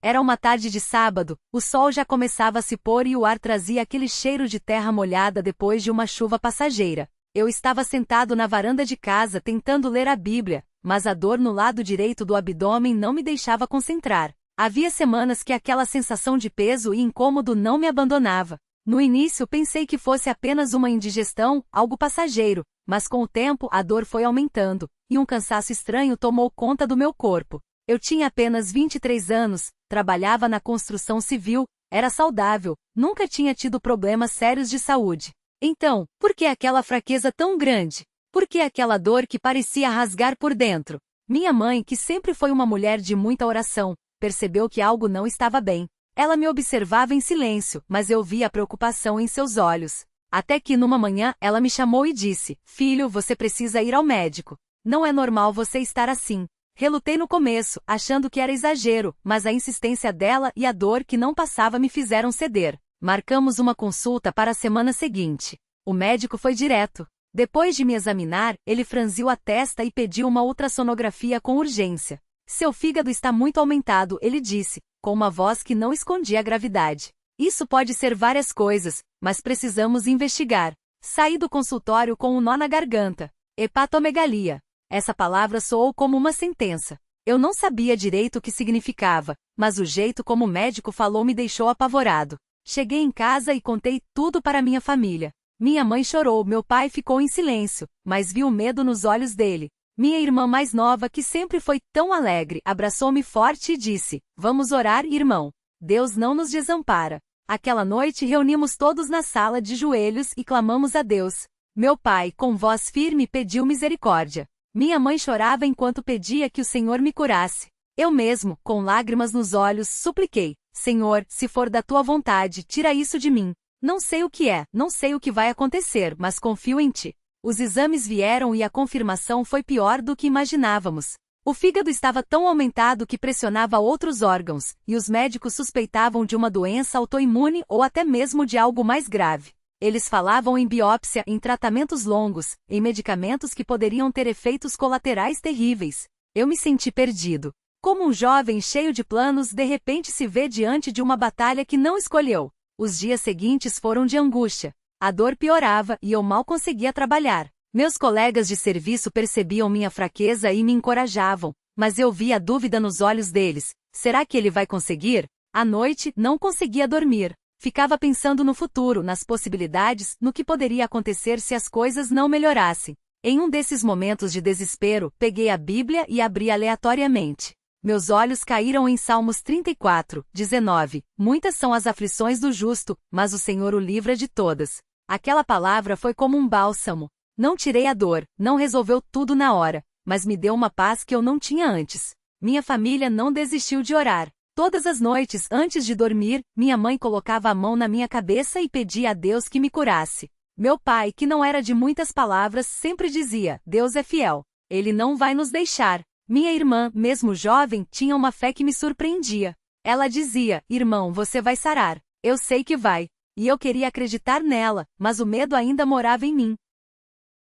Era uma tarde de sábado, o sol já começava a se pôr e o ar trazia aquele cheiro de terra molhada depois de uma chuva passageira. Eu estava sentado na varanda de casa tentando ler a Bíblia, mas a dor no lado direito do abdômen não me deixava concentrar. Havia semanas que aquela sensação de peso e incômodo não me abandonava. No início pensei que fosse apenas uma indigestão, algo passageiro, mas com o tempo a dor foi aumentando, e um cansaço estranho tomou conta do meu corpo. Eu tinha apenas 23 anos, trabalhava na construção civil, era saudável, nunca tinha tido problemas sérios de saúde. Então, por que aquela fraqueza tão grande? Por que aquela dor que parecia rasgar por dentro? Minha mãe, que sempre foi uma mulher de muita oração, percebeu que algo não estava bem. Ela me observava em silêncio, mas eu via a preocupação em seus olhos. Até que numa manhã ela me chamou e disse: "Filho, você precisa ir ao médico. Não é normal você estar assim." Relutei no começo, achando que era exagero, mas a insistência dela e a dor que não passava me fizeram ceder. Marcamos uma consulta para a semana seguinte. O médico foi direto. Depois de me examinar, ele franziu a testa e pediu uma ultrassonografia com urgência. "Seu fígado está muito aumentado", ele disse, com uma voz que não escondia a gravidade. "Isso pode ser várias coisas, mas precisamos investigar." Saí do consultório com um nó na garganta. Hepatomegalia. Essa palavra soou como uma sentença. Eu não sabia direito o que significava, mas o jeito como o médico falou me deixou apavorado. Cheguei em casa e contei tudo para minha família. Minha mãe chorou, meu pai ficou em silêncio, mas vi o medo nos olhos dele. Minha irmã mais nova, que sempre foi tão alegre, abraçou-me forte e disse: "Vamos orar, irmão. Deus não nos desampara." Aquela noite reunimos todos na sala de joelhos e clamamos a Deus. Meu pai, com voz firme, pediu misericórdia. Minha mãe chorava enquanto pedia que o Senhor me curasse. Eu mesmo, com lágrimas nos olhos, supliquei: "Senhor, se for da tua vontade, tira isso de mim. Não sei o que é, não sei o que vai acontecer, mas confio em ti." Os exames vieram e a confirmação foi pior do que imaginávamos. O fígado estava tão aumentado que pressionava outros órgãos, e os médicos suspeitavam de uma doença autoimune ou até mesmo de algo mais grave. Eles falavam em biópsia, em tratamentos longos, em medicamentos que poderiam ter efeitos colaterais terríveis. Eu me senti perdido. Como um jovem cheio de planos de repente se vê diante de uma batalha que não escolheu. Os dias seguintes foram de angústia. A dor piorava e eu mal conseguia trabalhar. Meus colegas de serviço percebiam minha fraqueza e me encorajavam, mas eu via a dúvida nos olhos deles. Será que ele vai conseguir? À noite, não conseguia dormir. Ficava pensando no futuro, nas possibilidades, no que poderia acontecer se as coisas não melhorassem. Em um desses momentos de desespero, peguei a Bíblia e abri aleatoriamente. Meus olhos caíram em Salmos 34, 19. "Muitas são as aflições do justo, mas o Senhor o livra de todas." Aquela palavra foi como um bálsamo. Não tirei a dor, não resolveu tudo na hora, mas me deu uma paz que eu não tinha antes. Minha família não desistiu de orar. Todas as noites, antes de dormir, minha mãe colocava a mão na minha cabeça e pedia a Deus que me curasse. Meu pai, que não era de muitas palavras, sempre dizia: "Deus é fiel. Ele não vai nos deixar." Minha irmã, mesmo jovem, tinha uma fé que me surpreendia. Ela dizia: "Irmão, você vai sarar. Eu sei que vai." E eu queria acreditar nela, mas o medo ainda morava em mim.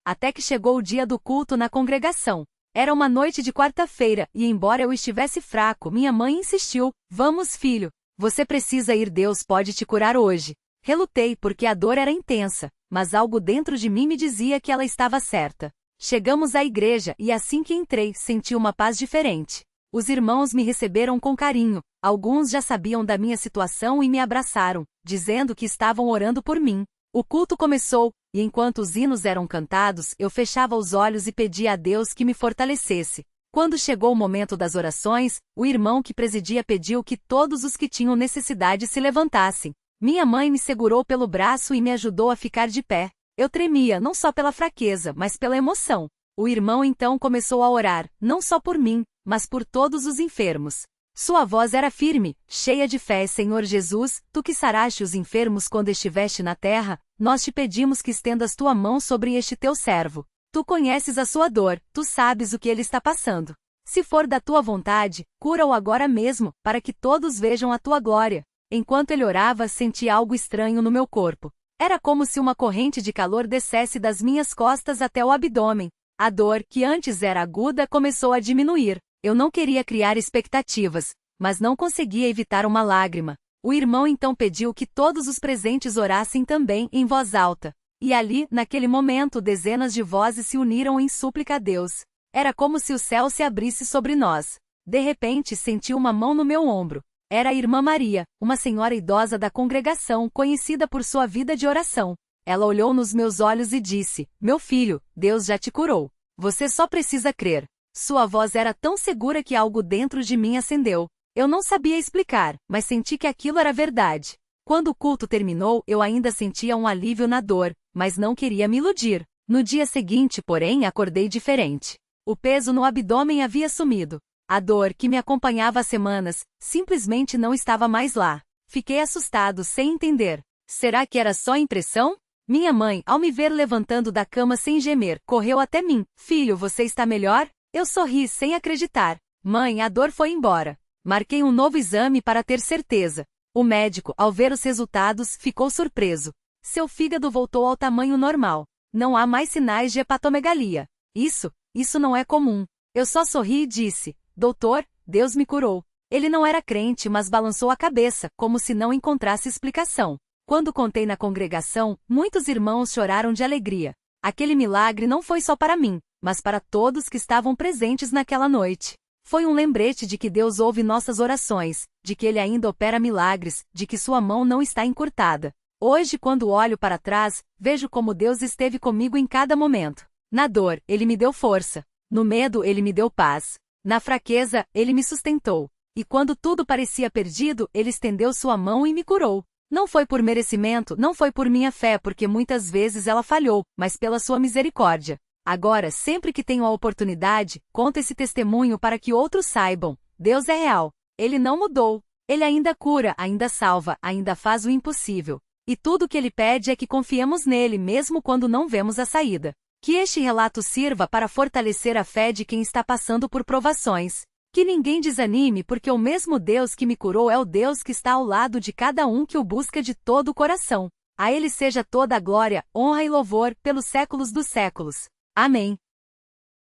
Até que chegou o dia do culto na congregação. Era uma noite de quarta-feira, e embora eu estivesse fraco, minha mãe insistiu: "Vamos, filho. Você precisa ir, Deus pode te curar hoje." Relutei porque a dor era intensa, mas algo dentro de mim me dizia que ela estava certa. Chegamos à igreja e assim que entrei, senti uma paz diferente. Os irmãos me receberam com carinho, alguns já sabiam da minha situação e me abraçaram, dizendo que estavam orando por mim. O culto começou, e enquanto os hinos eram cantados, eu fechava os olhos e pedia a Deus que me fortalecesse. Quando chegou o momento das orações, o irmão que presidia pediu que todos os que tinham necessidade se levantassem. Minha mãe me segurou pelo braço e me ajudou a ficar de pé. Eu tremia não só pela fraqueza, mas pela emoção. O irmão então começou a orar, não só por mim, mas por todos os enfermos. Sua voz era firme, cheia de fé: "Senhor Jesus, tu que saraste os enfermos quando estiveste na terra, nós te pedimos que estendas tua mão sobre este teu servo. Tu conheces a sua dor, tu sabes o que ele está passando. Se for da tua vontade, cura-o agora mesmo, para que todos vejam a tua glória." Enquanto ele orava, senti algo estranho no meu corpo. Era como se uma corrente de calor descesse das minhas costas até o abdômen. A dor, que antes era aguda, começou a diminuir. Eu não queria criar expectativas, mas não conseguia evitar uma lágrima. O irmão então pediu que todos os presentes orassem também em voz alta. E ali, naquele momento, dezenas de vozes se uniram em súplica a Deus. Era como se o céu se abrisse sobre nós. De repente, senti uma mão no meu ombro. Era a irmã Maria, uma senhora idosa da congregação, conhecida por sua vida de oração. Ela olhou nos meus olhos e disse: "Meu filho, Deus já te curou. Você só precisa crer." Sua voz era tão segura que algo dentro de mim acendeu. Eu não sabia explicar, mas senti que aquilo era verdade. Quando o culto terminou, eu ainda sentia um alívio na dor, mas não queria me iludir. No dia seguinte, porém, acordei diferente. O peso no abdômen havia sumido. A dor, que me acompanhava há semanas, simplesmente não estava mais lá. Fiquei assustado, sem entender. Será que era só impressão? Minha mãe, ao me ver levantando da cama sem gemer, correu até mim. "Filho, você está melhor?" Eu sorri sem acreditar. "Mãe, a dor foi embora." Marquei um novo exame para ter certeza. O médico, ao ver os resultados, ficou surpreso. Seu fígado voltou ao tamanho normal. Não há mais sinais de hepatomegalia. Isso não é comum. Eu só sorri e disse: "Doutor, Deus me curou." Ele não era crente, mas balançou a cabeça, como se não encontrasse explicação. Quando contei na congregação, muitos irmãos choraram de alegria. Aquele milagre não foi só para mim, mas para todos que estavam presentes naquela noite. Foi um lembrete de que Deus ouve nossas orações, de que Ele ainda opera milagres, de que sua mão não está encurtada. Hoje, quando olho para trás, vejo como Deus esteve comigo em cada momento. Na dor, Ele me deu força. No medo, Ele me deu paz. Na fraqueza, Ele me sustentou. E quando tudo parecia perdido, Ele estendeu sua mão e me curou. Não foi por merecimento, não foi por minha fé, porque muitas vezes ela falhou, mas pela sua misericórdia. Agora, sempre que tenho a oportunidade, conto esse testemunho para que outros saibam: Deus é real. Ele não mudou. Ele ainda cura, ainda salva, ainda faz o impossível. E tudo o que Ele pede é que confiemos nele mesmo quando não vemos a saída. Que este relato sirva para fortalecer a fé de quem está passando por provações. Que ninguém desanime, porque o mesmo Deus que me curou é o Deus que está ao lado de cada um que o busca de todo o coração. A Ele seja toda a glória, honra e louvor, pelos séculos dos séculos. Amém.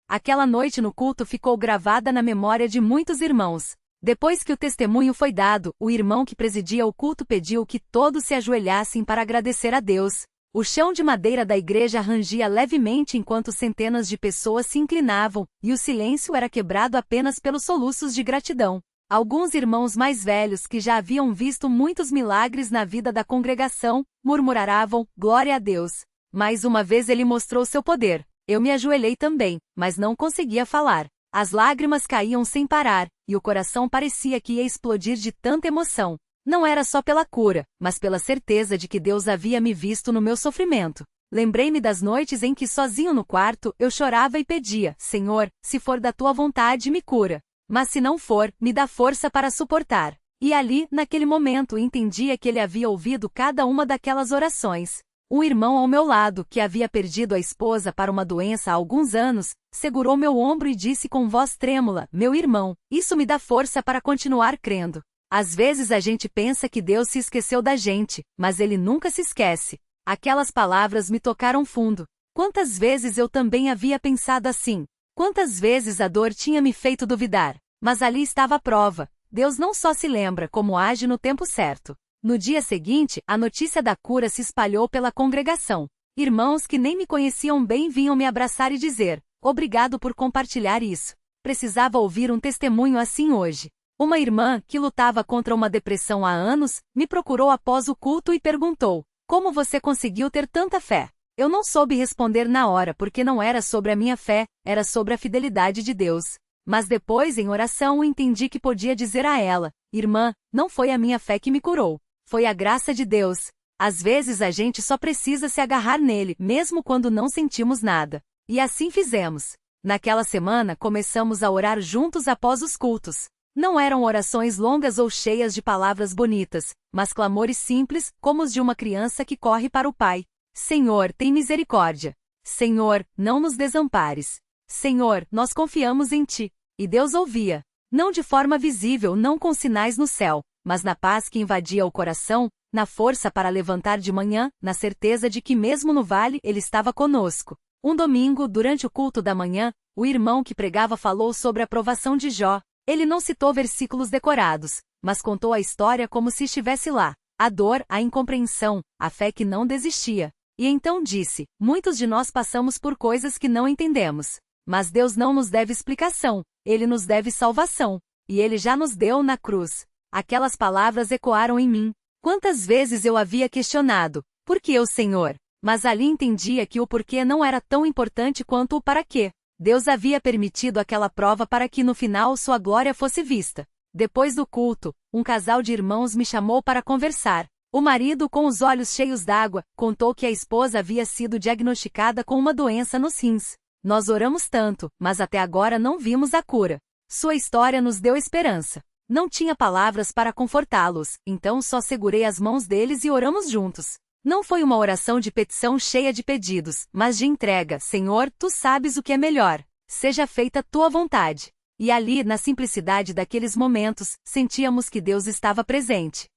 Aquela noite no culto ficou gravada na memória de muitos irmãos. Depois que o testemunho foi dado, o irmão que presidia o culto pediu que todos se ajoelhassem para agradecer a Deus. O chão de madeira da igreja rangia levemente enquanto centenas de pessoas se inclinavam, e o silêncio era quebrado apenas pelos soluços de gratidão. Alguns irmãos mais velhos que já haviam visto muitos milagres na vida da congregação, murmuravam: "Glória a Deus." Mais uma vez Ele mostrou seu poder. Eu me ajoelhei também, mas não conseguia falar. As lágrimas caíam sem parar, e o coração parecia que ia explodir de tanta emoção. Não era só pela cura, mas pela certeza de que Deus havia me visto no meu sofrimento. Lembrei-me das noites em que, sozinho no quarto, eu chorava e pedia: "Senhor, se for da tua vontade, me cura. Mas se não for, me dá força para suportar." E ali, naquele momento, entendia que Ele havia ouvido cada uma daquelas orações. Um irmão ao meu lado, que havia perdido a esposa para uma doença há alguns anos, segurou meu ombro e disse com voz trêmula: "Meu irmão, isso me dá força para continuar crendo." Às vezes a gente pensa que Deus se esqueceu da gente, mas Ele nunca se esquece. Aquelas palavras me tocaram fundo. Quantas vezes eu também havia pensado assim? Quantas vezes a dor tinha me feito duvidar? Mas ali estava a prova. Deus não só se lembra, como age no tempo certo. No dia seguinte, a notícia da cura se espalhou pela congregação. Irmãos que nem me conheciam bem vinham me abraçar e dizer: "Obrigado por compartilhar isso. Precisava ouvir um testemunho assim hoje." Uma irmã, que lutava contra uma depressão há anos, me procurou após o culto e perguntou: "Como você conseguiu ter tanta fé?" Eu não soube responder na hora porque não era sobre a minha fé, era sobre a fidelidade de Deus. Mas depois, em oração, entendi que podia dizer a ela: "Irmã, não foi a minha fé que me curou. Foi a graça de Deus." Às vezes a gente só precisa se agarrar nele, mesmo quando não sentimos nada. E assim fizemos. Naquela semana começamos a orar juntos após os cultos. Não eram orações longas ou cheias de palavras bonitas, mas clamores simples, como os de uma criança que corre para o Pai. "Senhor, tem misericórdia. Senhor, não nos desampares. Senhor, nós confiamos em Ti." E Deus ouvia. Não de forma visível, não com sinais no céu, mas na paz que invadia o coração, na força para levantar de manhã, na certeza de que mesmo no vale Ele estava conosco. Um domingo, durante o culto da manhã, o irmão que pregava falou sobre a provação de Jó. Ele não citou versículos decorados, mas contou a história como se estivesse lá. A dor, a incompreensão, a fé que não desistia. E então disse: muitos de nós passamos por coisas que não entendemos. Mas Deus não nos deve explicação, Ele nos deve salvação. E Ele já nos deu na cruz. Aquelas palavras ecoaram em mim. Quantas vezes eu havia questionado: por que eu, Senhor? Mas ali entendia que o porquê não era tão importante quanto o para quê. Deus havia permitido aquela prova para que no final sua glória fosse vista. Depois do culto, um casal de irmãos me chamou para conversar. O marido, com os olhos cheios d'água, contou que a esposa havia sido diagnosticada com uma doença nos rins. Nós oramos tanto, mas até agora não vimos a cura. Sua história nos deu esperança. Não tinha palavras para confortá-los, então só segurei as mãos deles e oramos juntos. Não foi uma oração de petição cheia de pedidos, mas de entrega. Senhor, Tu sabes o que é melhor. Seja feita Tua vontade. E ali, na simplicidade daqueles momentos, sentíamos que Deus estava presente.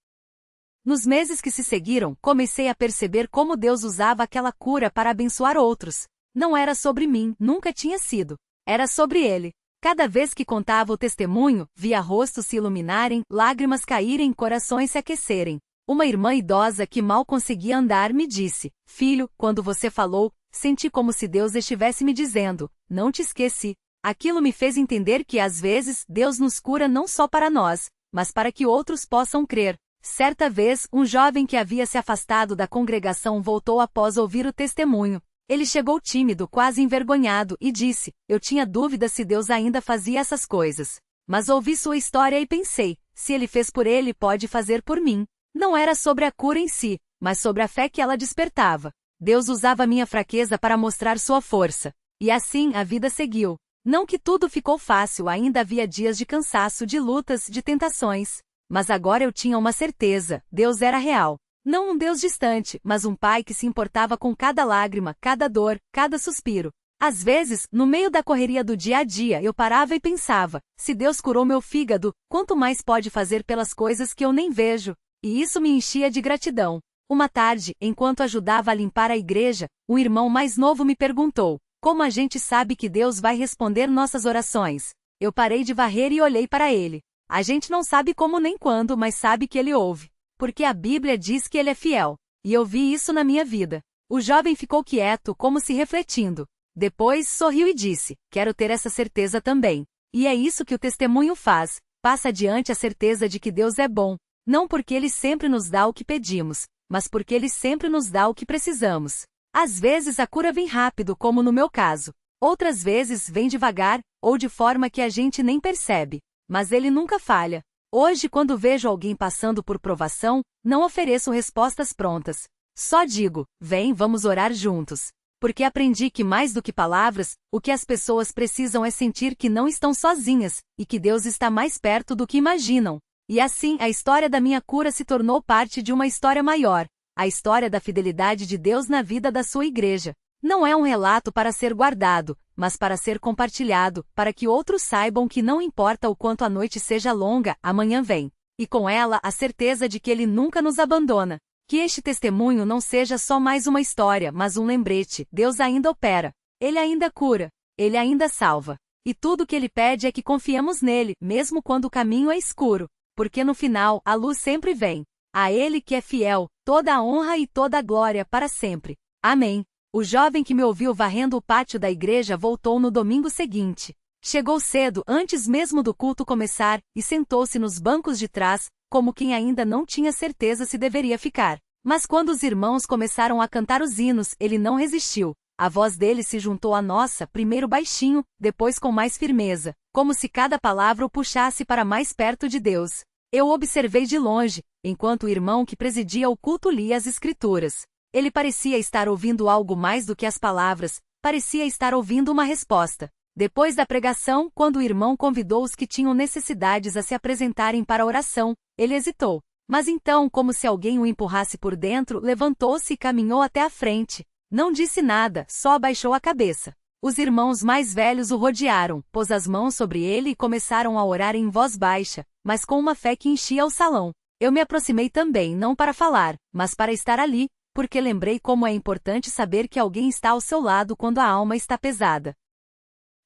Nos meses que se seguiram, comecei a perceber como Deus usava aquela cura para abençoar outros. Não era sobre mim, nunca tinha sido. Era sobre Ele. Cada vez que contava o testemunho, via rostos se iluminarem, lágrimas caírem, corações se aquecerem. Uma irmã idosa que mal conseguia andar me disse: filho, quando você falou, senti como se Deus estivesse me dizendo: não te esqueci. Aquilo me fez entender que às vezes Deus nos cura não só para nós, mas para que outros possam crer. Certa vez, um jovem que havia se afastado da congregação voltou após ouvir o testemunho. Ele chegou tímido, quase envergonhado, e disse: eu tinha dúvida se Deus ainda fazia essas coisas. Mas ouvi sua história e pensei: se Ele fez por ele, pode fazer por mim. Não era sobre a cura em si, mas sobre a fé que ela despertava. Deus usava minha fraqueza para mostrar sua força. E assim a vida seguiu. Não que tudo ficou fácil, ainda havia dias de cansaço, de lutas, de tentações. Mas agora eu tinha uma certeza: Deus era real. Não um Deus distante, mas um Pai que se importava com cada lágrima, cada dor, cada suspiro. Às vezes, no meio da correria do dia a dia, eu parava e pensava: se Deus curou meu fígado, quanto mais pode fazer pelas coisas que eu nem vejo? E isso me enchia de gratidão. Uma tarde, enquanto ajudava a limpar a igreja, um irmão mais novo me perguntou: como a gente sabe que Deus vai responder nossas orações? Eu parei de varrer e olhei para ele. A gente não sabe como nem quando, mas sabe que Ele ouve. Porque a Bíblia diz que Ele é fiel. E eu vi isso na minha vida. O jovem ficou quieto, como se refletindo. Depois sorriu e disse: quero ter essa certeza também. E é isso que o testemunho faz. Passa adiante a certeza de que Deus é bom. Não porque Ele sempre nos dá o que pedimos, mas porque Ele sempre nos dá o que precisamos. Às vezes a cura vem rápido, como no meu caso. Outras vezes vem devagar, ou de forma que a gente nem percebe. Mas Ele nunca falha. Hoje, quando vejo alguém passando por provação, não ofereço respostas prontas. Só digo: vem, vamos orar juntos. Porque aprendi que mais do que palavras, o que as pessoas precisam é sentir que não estão sozinhas, e que Deus está mais perto do que imaginam. E assim, a história da minha cura se tornou parte de uma história maior. A história da fidelidade de Deus na vida da sua igreja. Não é um relato para ser guardado, mas para ser compartilhado, para que outros saibam que não importa o quanto a noite seja longa, amanhã vem. E com ela a certeza de que Ele nunca nos abandona. Que este testemunho não seja só mais uma história, mas um lembrete: Deus ainda opera. Ele ainda cura. Ele ainda salva. E tudo que Ele pede é que confiemos nele, mesmo quando o caminho é escuro. Porque no final, a luz sempre vem. A Ele que é fiel, toda a honra e toda a glória para sempre. Amém. O jovem que me ouviu varrendo o pátio da igreja voltou no domingo seguinte. Chegou cedo, antes mesmo do culto começar, e sentou-se nos bancos de trás, como quem ainda não tinha certeza se deveria ficar. Mas quando os irmãos começaram a cantar os hinos, ele não resistiu. A voz dele se juntou à nossa, primeiro baixinho, depois com mais firmeza, como se cada palavra o puxasse para mais perto de Deus. Eu observei de longe, enquanto o irmão que presidia o culto lia as Escrituras. Ele parecia estar ouvindo algo mais do que as palavras, parecia estar ouvindo uma resposta. Depois da pregação, quando o irmão convidou os que tinham necessidades a se apresentarem para a oração, ele hesitou. Mas então, como se alguém o empurrasse por dentro, levantou-se e caminhou até a frente. Não disse nada, só abaixou a cabeça. Os irmãos mais velhos o rodearam, pôs as mãos sobre ele e começaram a orar em voz baixa, mas com uma fé que enchia o salão. Eu me aproximei também, não para falar, mas para estar ali, porque lembrei como é importante saber que alguém está ao seu lado quando a alma está pesada.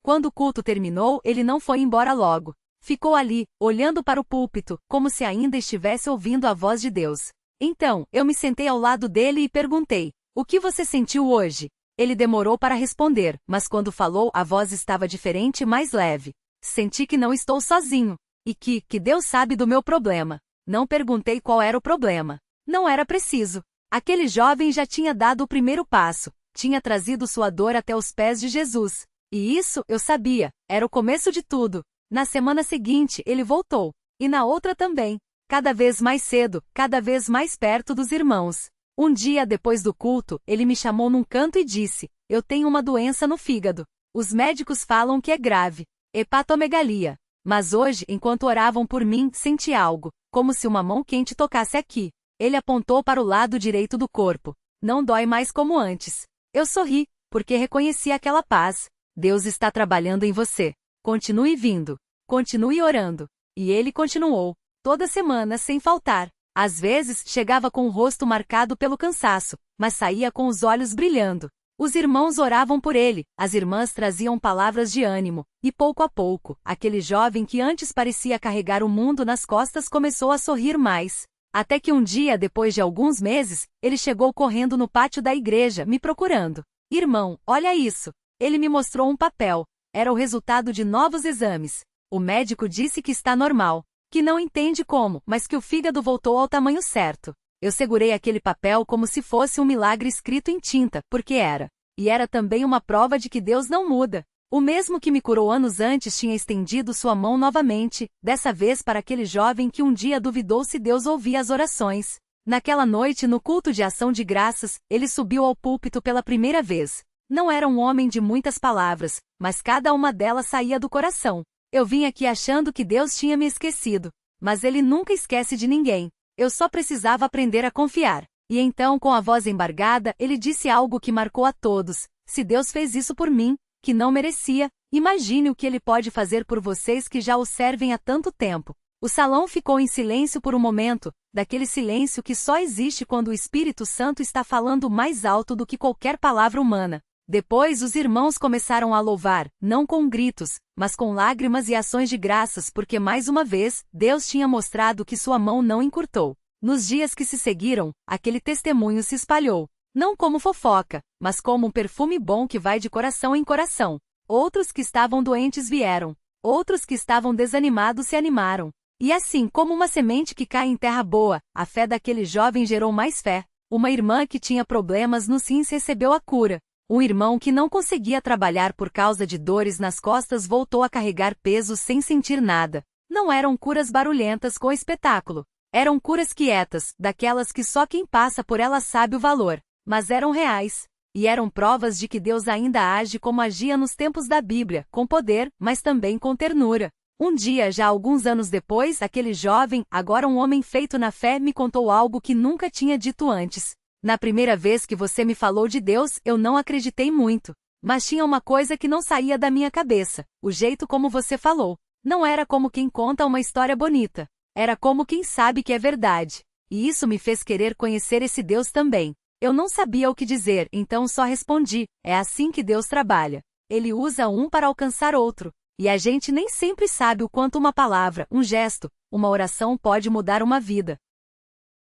Quando o culto terminou, ele não foi embora logo. Ficou ali, olhando para o púlpito, como se ainda estivesse ouvindo a voz de Deus. Então, eu me sentei ao lado dele e perguntei: "O que você sentiu hoje?" Ele demorou para responder, mas quando falou, a voz estava diferente e mais leve. Senti que não estou sozinho. E que Deus sabe do meu problema. Não perguntei qual era o problema. Não era preciso. Aquele jovem já tinha dado o primeiro passo. Tinha trazido sua dor até os pés de Jesus. E isso, eu sabia, era o começo de tudo. Na semana seguinte, ele voltou. E na outra também. Cada vez mais cedo, cada vez mais perto dos irmãos. Um dia depois do culto, ele me chamou num canto e disse: "Eu tenho uma doença no fígado. Os médicos falam que é grave. Hepatomegalia. Mas hoje, enquanto oravam por mim, senti algo, como se uma mão quente tocasse aqui." Ele apontou para o lado direito do corpo. "Não dói mais como antes." Eu sorri, porque reconheci aquela paz. Deus está trabalhando em você. Continue vindo. Continue orando. E ele continuou. Toda semana, sem faltar. Às vezes, chegava com o rosto marcado pelo cansaço, mas saía com os olhos brilhando. Os irmãos oravam por ele, as irmãs traziam palavras de ânimo, e pouco a pouco, aquele jovem que antes parecia carregar o mundo nas costas começou a sorrir mais. Até que um dia, depois de alguns meses, ele chegou correndo no pátio da igreja, me procurando. "Irmão, olha isso." Ele me mostrou um papel. Era o resultado de novos exames. O médico disse que está normal, que não entende como, mas que o fígado voltou ao tamanho certo. Eu segurei aquele papel como se fosse um milagre escrito em tinta, porque era. E era também uma prova de que Deus não muda. O mesmo que me curou anos antes tinha estendido sua mão novamente, dessa vez para aquele jovem que um dia duvidou se Deus ouvia as orações. Naquela noite, no culto de ação de graças, ele subiu ao púlpito pela primeira vez. Não era um homem de muitas palavras, mas cada uma delas saía do coração. Eu vim aqui achando que Deus tinha me esquecido. Mas ele nunca esquece de ninguém. Eu só precisava aprender a confiar. E então, com a voz embargada, ele disse algo que marcou a todos: "Se Deus fez isso por mim, que não merecia, imagine o que ele pode fazer por vocês que já o servem há tanto tempo." O salão ficou em silêncio por um momento, daquele silêncio que só existe quando o Espírito Santo está falando mais alto do que qualquer palavra humana. Depois os irmãos começaram a louvar, não com gritos, mas com lágrimas e ações de graças, porque mais uma vez, Deus tinha mostrado que sua mão não encurtou. Nos dias que se seguiram, aquele testemunho se espalhou. Não como fofoca, mas como um perfume bom que vai de coração em coração. Outros que estavam doentes vieram. Outros que estavam desanimados se animaram. E assim como uma semente que cai em terra boa, a fé daquele jovem gerou mais fé. Uma irmã que tinha problemas nos rins recebeu a cura. Um irmão que não conseguia trabalhar por causa de dores nas costas voltou a carregar pesos sem sentir nada. Não eram curas barulhentas com espetáculo. Eram curas quietas, daquelas que só quem passa por elas sabe o valor. Mas eram reais. E eram provas de que Deus ainda age como agia nos tempos da Bíblia, com poder, mas também com ternura. Um dia, já alguns anos depois, aquele jovem, agora um homem feito na fé, me contou algo que nunca tinha dito antes. "Na primeira vez que você me falou de Deus, eu não acreditei muito. Mas tinha uma coisa que não saía da minha cabeça: o jeito como você falou. Não era como quem conta uma história bonita. Era como quem sabe que é verdade. E isso me fez querer conhecer esse Deus também." Eu não sabia o que dizer, então só respondi: "É assim que Deus trabalha. Ele usa um para alcançar outro. E a gente nem sempre sabe o quanto uma palavra, um gesto, uma oração pode mudar uma vida.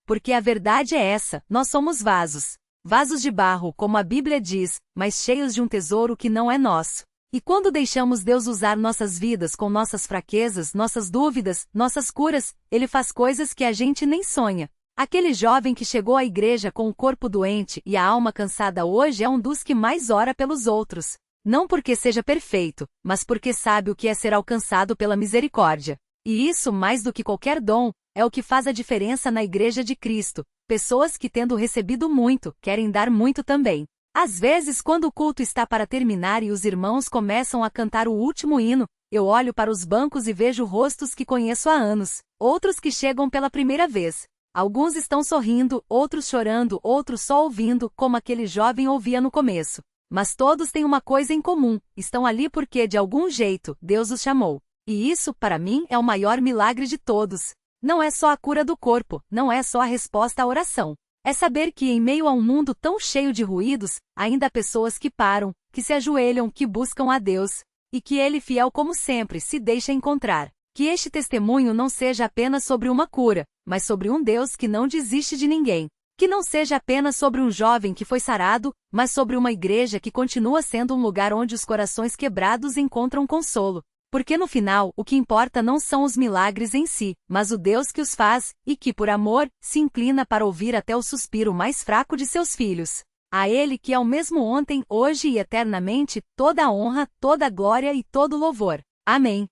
Porque a verdade é essa: nós somos vasos. Vasos de barro, como a Bíblia diz, mas cheios de um tesouro que não é nosso. E quando deixamos Deus usar nossas vidas com nossas fraquezas, nossas dúvidas, nossas curas, Ele faz coisas que a gente nem sonha. Aquele jovem que chegou à igreja com o corpo doente e a alma cansada hoje é um dos que mais ora pelos outros. Não porque seja perfeito, mas porque sabe o que é ser alcançado pela misericórdia. E isso, mais do que qualquer dom, é o que faz a diferença na Igreja de Cristo. Pessoas que, tendo recebido muito, querem dar muito também. Às vezes, quando o culto está para terminar e os irmãos começam a cantar o último hino, eu olho para os bancos e vejo rostos que conheço há anos, outros que chegam pela primeira vez. Alguns estão sorrindo, outros chorando, outros só ouvindo, como aquele jovem ouvia no começo. Mas todos têm uma coisa em comum: estão ali porque, de algum jeito, Deus os chamou. E isso, para mim, é o maior milagre de todos. Não é só a cura do corpo, não é só a resposta à oração. É saber que, em meio a um mundo tão cheio de ruídos, ainda há pessoas que param, que se ajoelham, que buscam a Deus. E que Ele, fiel como sempre, se deixa encontrar. Que este testemunho não seja apenas sobre uma cura, mas sobre um Deus que não desiste de ninguém. Que não seja apenas sobre um jovem que foi sarado, mas sobre uma igreja que continua sendo um lugar onde os corações quebrados encontram consolo. Porque no final, o que importa não são os milagres em si, mas o Deus que os faz, e que, por amor, se inclina para ouvir até o suspiro mais fraco de seus filhos. A Ele que é o mesmo ontem, hoje e eternamente, toda a honra, toda a glória e todo o louvor. Amém.